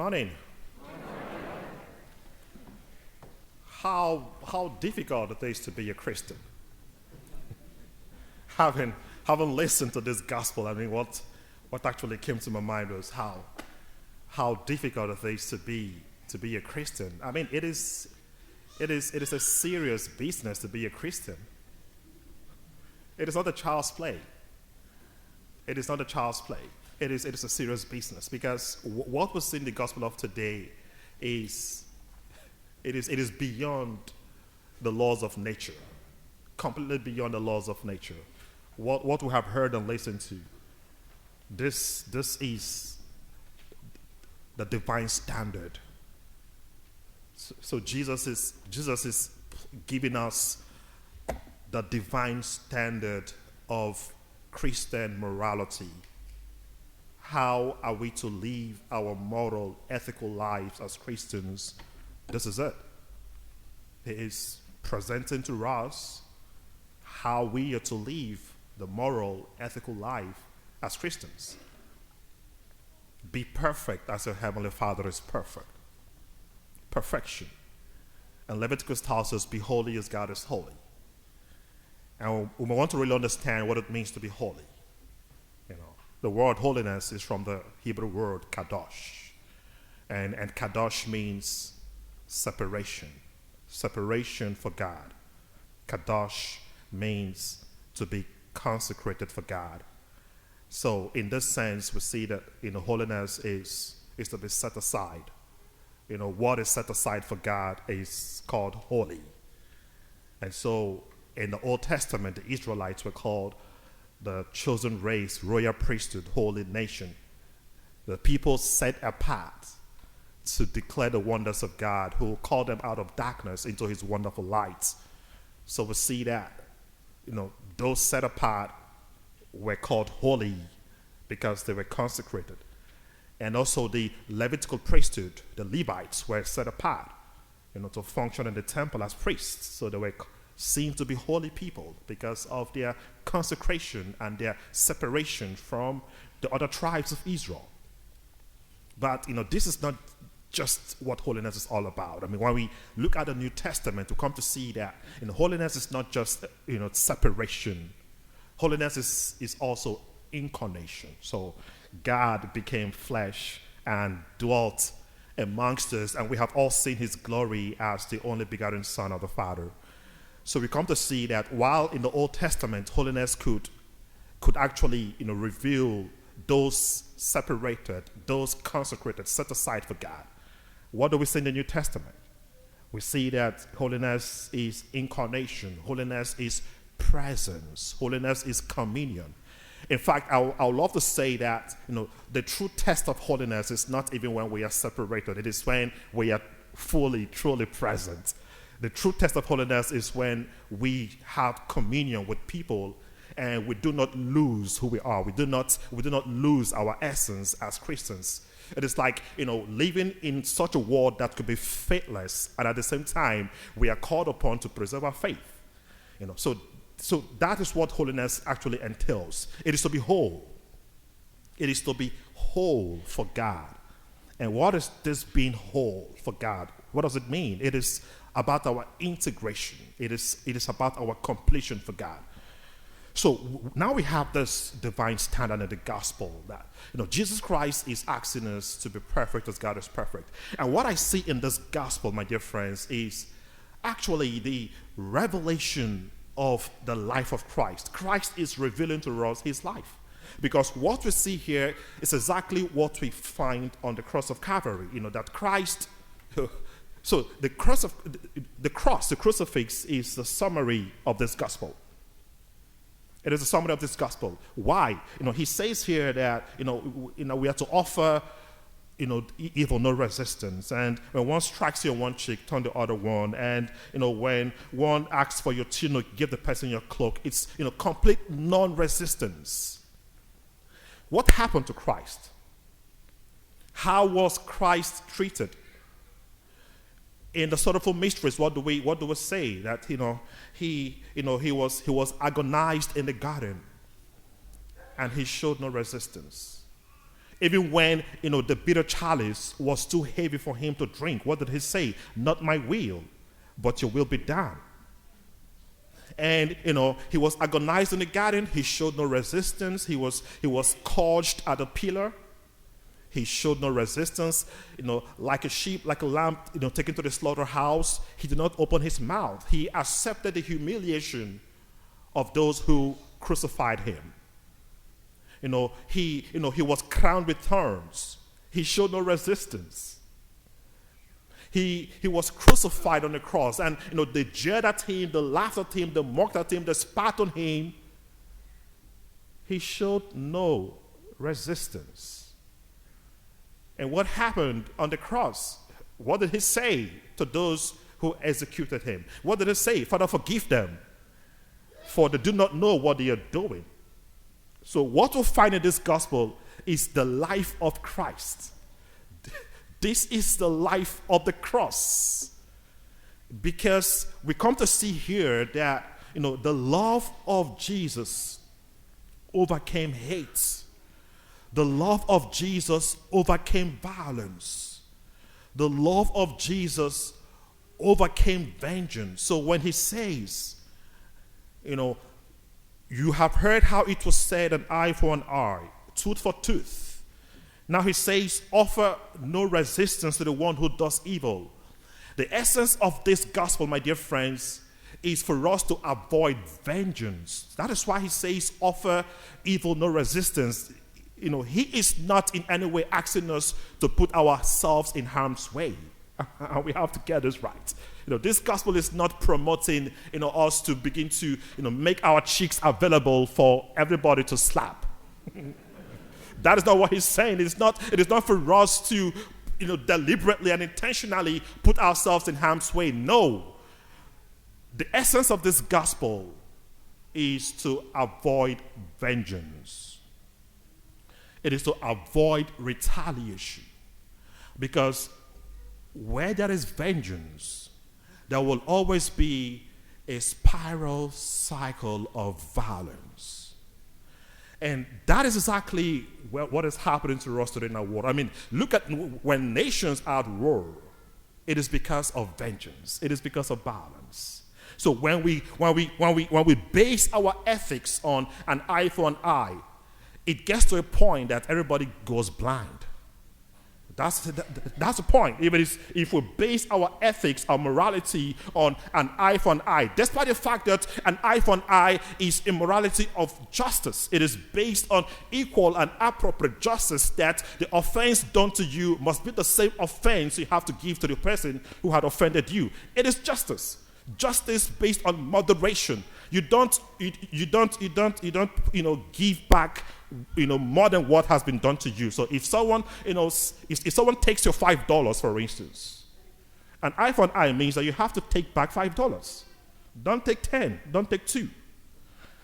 morning. How difficult it is to be a Christian. Having listened to this gospel, I mean, what actually came to my mind was how difficult it is to be a Christian. I mean, it is a serious business to be a Christian. It is not a child's play. It is not a child's play. It is a serious business, because what we see in the gospel of today is beyond the laws of nature, completely beyond the laws of nature. What we have heard and listened to, this is the divine standard. So Jesus is giving us the divine standard of Christian morality. How are we to live our moral, ethical lives as Christians? This is it. He is presenting to us how we are to live the moral, ethical life as Christians. Be perfect as your Heavenly Father is perfect. Perfection. And Leviticus tells us, be holy as God is holy. And we want to really understand what it means to be holy. The word holiness is from the Hebrew word kadosh. And kadosh means separation for God. Kadosh means to be consecrated for God. So in this sense, we see that holiness is to be set aside. What is set aside for God is called holy. And so in the Old Testament, the Israelites were called the chosen race, royal priesthood, holy nation. The people set apart to declare the wonders of God, who called them out of darkness into his wonderful light. So we see that, those set apart were called holy because they were consecrated. And also the Levitical priesthood, the Levites, were set apart, to function in the temple as priests. So they were seen to be holy people because of their consecration and their separation from the other tribes of Israel. But, this is not just what holiness is all about. I mean, when we look at the New Testament, we come to see that holiness is not just, separation. Holiness is also incarnation. So God became flesh and dwelt amongst us, and we have all seen his glory as the only begotten Son of the Father. So we come to see that while in the Old Testament, holiness could actually, reveal those separated, those consecrated, set aside for God. What do we see in the New Testament? We see that holiness is incarnation. Holiness is presence. Holiness is communion. In fact, I would love to say that, the true test of holiness is not even when we are separated. It is when we are fully, truly present. The true test of holiness is when we have communion with people and we do not lose who we are. We do not lose our essence as Christians. It is like, living in such a world that could be faithless, and at the same time, we are called upon to preserve our faith. So that is what holiness actually entails. It is to be whole. It is to be whole for God. And what is this being whole for God? What does it mean? It is about our integration. It is about our completion for God. So now we have this divine standard in the gospel that Jesus Christ is asking us to be perfect as God is perfect. And what I see in this gospel, my dear friends, is actually the revelation of the life of Christ. Christ is revealing to us his life. Because what we see here is exactly what we find on the cross of Calvary. That Christ. So the crucifix is the summary of this gospel. It is a summary of this gospel. Why? He says here that we are to offer evil no resistance, and when one strikes you on one cheek, turn the other one, and when one asks for your tunic, give the person your cloak. It's complete non-resistance. What happened to Christ? How was Christ treated? In the sorrowful mysteries, what do we say? That he was agonized in the garden, and he showed no resistance. Even when, the bitter chalice was too heavy for him to drink, what did he say? Not my will, but your will be done. And, he was agonized in the garden. He showed no resistance. He was scourged at a pillar. He showed no resistance, like a sheep, like a lamb, taken to the slaughterhouse. He did not open his mouth. He accepted the humiliation of those who crucified him. He was crowned with thorns. He showed no resistance. He was crucified on the cross, and they jeered at him, they laughed at him, they mocked at him, they spat on him. He showed no resistance. And what happened on the cross? What did he say to those who executed him? What did he say? Father, forgive them, for they do not know what they are doing. So what we find in this gospel is the life of Christ. This is the life of the cross. Because we come to see here that, the love of Jesus overcame hate. The love of Jesus overcame violence. The love of Jesus overcame vengeance. So when he says, you have heard how it was said, an eye for an eye, tooth for tooth. Now he says, offer no resistance to the one who does evil. The essence of this gospel, my dear friends, is for us to avoid vengeance. That is why he says, offer evil no resistance. He is not in any way asking us to put ourselves in harm's way. We have to get this right. This gospel is not promoting, us to begin to, make our cheeks available for everybody to slap. That is not what he's saying. It is not for us to, deliberately and intentionally put ourselves in harm's way. No. The essence of this gospel is to avoid vengeance. It is to avoid retaliation. Because where there is vengeance, there will always be a spiral cycle of violence. And that is exactly what is happening to us today in our world. I mean, look at when nations are at war, it is because of vengeance. It is because of violence. So when we base our ethics on an eye for an eye, it gets to a point that everybody goes blind. That's the point. If we base our ethics, our morality on an eye for an eye, despite the fact that an eye for an eye is immorality of justice, it is based on equal and appropriate justice, that the offense done to you must be the same offense you have to give to the person who had offended you. It is justice. Justice based on moderation. You don't give back more than what has been done to you. So if someone if someone takes your $5, for instance, an eye for an eye means that you have to take back $5. Don't take 10, don't take 2.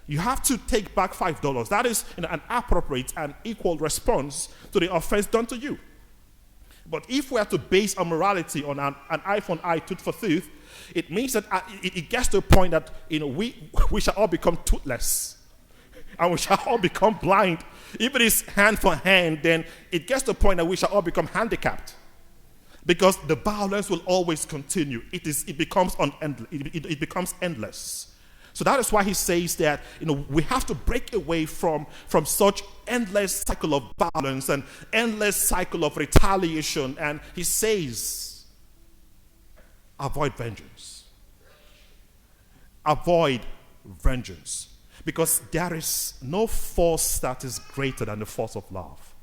You have to take back $5. That is an appropriate and equal response to the offense done to you. But if we are to base our morality on an eye for an eye, tooth for tooth, it means that it gets to a point that we shall all become toothless, and we shall all become blind. If it is hand for hand, then it gets to a point that we shall all become handicapped, because the violence will always continue. It becomes endless. So that is why he says that we have to break away from such endless cycle of violence and endless cycle of retaliation. And he says, avoid vengeance. Avoid vengeance. Because there is no force that is greater than the force of love.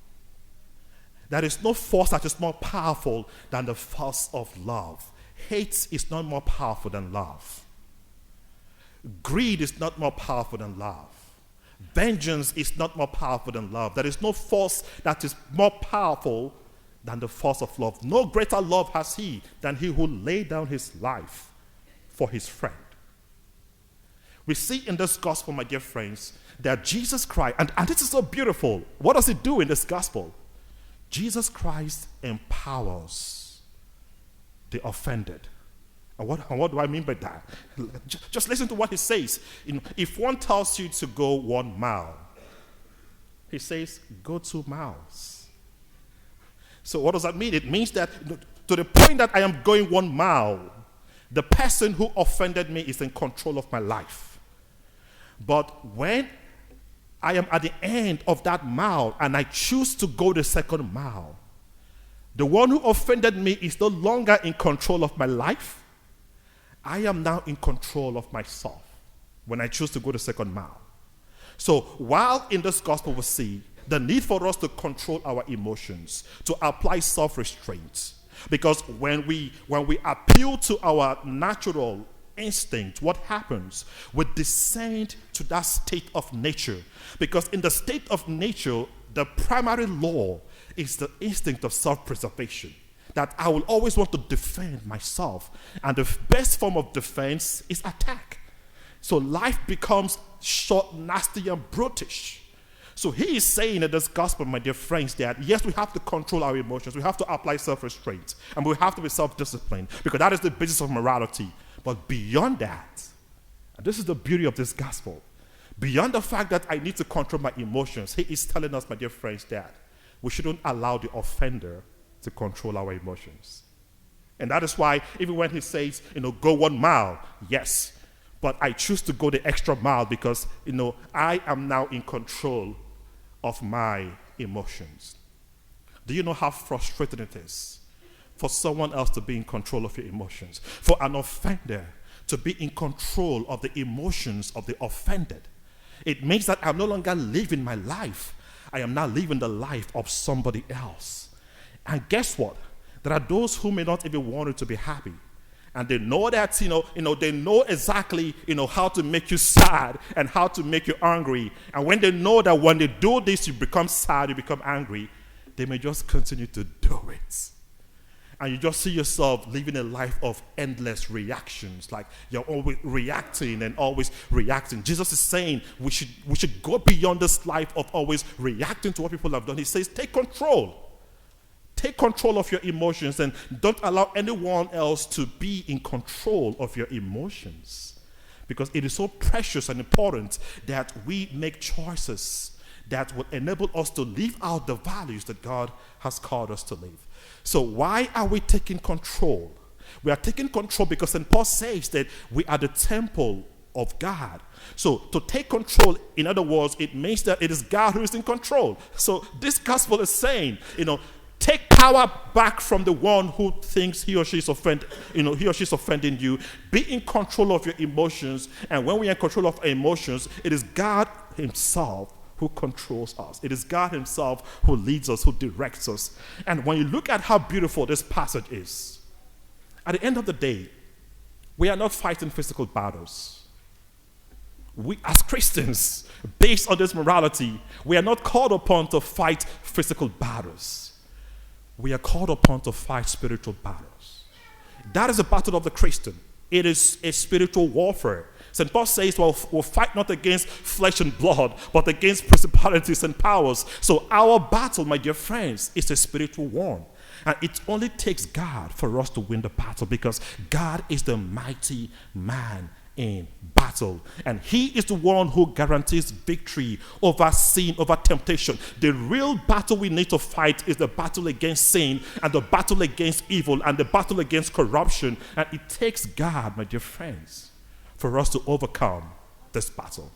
There is no force that is more powerful than the force of love. Hate is not more powerful than love. Greed is not more powerful than love. Vengeance is not more powerful than love. There is no force that is more powerful than the force of love. No greater love has he than he who laid down his life for his friend. We see in this gospel, my dear friends, that Jesus Christ, and this is so beautiful. What does he do in this gospel? Jesus Christ empowers the offended. And what do I mean by that? Just listen to what he says. If one tells you to go 1 mile, he says, go 2 miles. So what does that mean? It means that to the point that I am going 1 mile, the person who offended me is in control of my life. But when I am at the end of that mile and I choose to go the 2nd mile, the one who offended me is no longer in control of my life. I am now in control of myself when I choose to go the 2nd mile. So while in this gospel we see the need for us to control our emotions, to apply self-restraint, because when we appeal to our natural instinct, what happens? We descend to that state of nature. Because in the state of nature, the primary law is the instinct of self-preservation, that I will always want to defend myself. And the best form of defense is attack. So life becomes short, nasty, and brutish. So he is saying in this gospel, my dear friends, that yes, we have to control our emotions. We have to apply self-restraint. And we have to be self-disciplined, because that is the basis of morality. But beyond that, and this is the beauty of this gospel, beyond the fact that I need to control my emotions, he is telling us, my dear friends, that we shouldn't allow the offender to control our emotions. And that is why even when he says, go 1 mile, yes, but I choose to go the extra mile because, I am now in control of my emotions. Do you know how frustrating it is for someone else to be in control of your emotions? For an offender to be in control of the emotions of the offended. It means that I'm no longer living my life. I am now living the life of somebody else. And guess what? There are those who may not even want you to be happy. And they know that, they know exactly, how to make you sad and how to make you angry. And when they know that when they do this, you become sad, you become angry, they may just continue to do it. And you just see yourself living a life of endless reactions, like you're always reacting and always reacting. Jesus is saying we should go beyond this life of always reacting to what people have done. He says, take control. Take control of your emotions and don't allow anyone else to be in control of your emotions. Because it is so precious and important that we make choices that will enable us to live out the values that God has called us to live. So why are we taking control? We are taking control because St. Paul says that we are the temple of God. So to take control, in other words, it means that it is God who is in control. So this gospel is saying, take power back from the one who thinks he or she is offending you. Be in control of your emotions. And when we are in control of our emotions, it is God himself who controls us. It is God himself who leads us, who directs us. And when you look at how beautiful this passage is, at the end of the day, we are not fighting physical battles. We, as Christians, based on this morality, we are not called upon to fight physical battles. We are called upon to fight spiritual battles. That is the battle of the Christian. It is a spiritual warfare. St. Paul says, we'll fight not against flesh and blood, but against principalities and powers. So our battle, my dear friends, is a spiritual one. And it only takes God for us to win the battle, because God is the mighty man in battle. And he is the one who guarantees victory over sin, over temptation. The real battle we need to fight is the battle against sin and the battle against evil and the battle against corruption. And it takes God, my dear friends, for us to overcome this battle.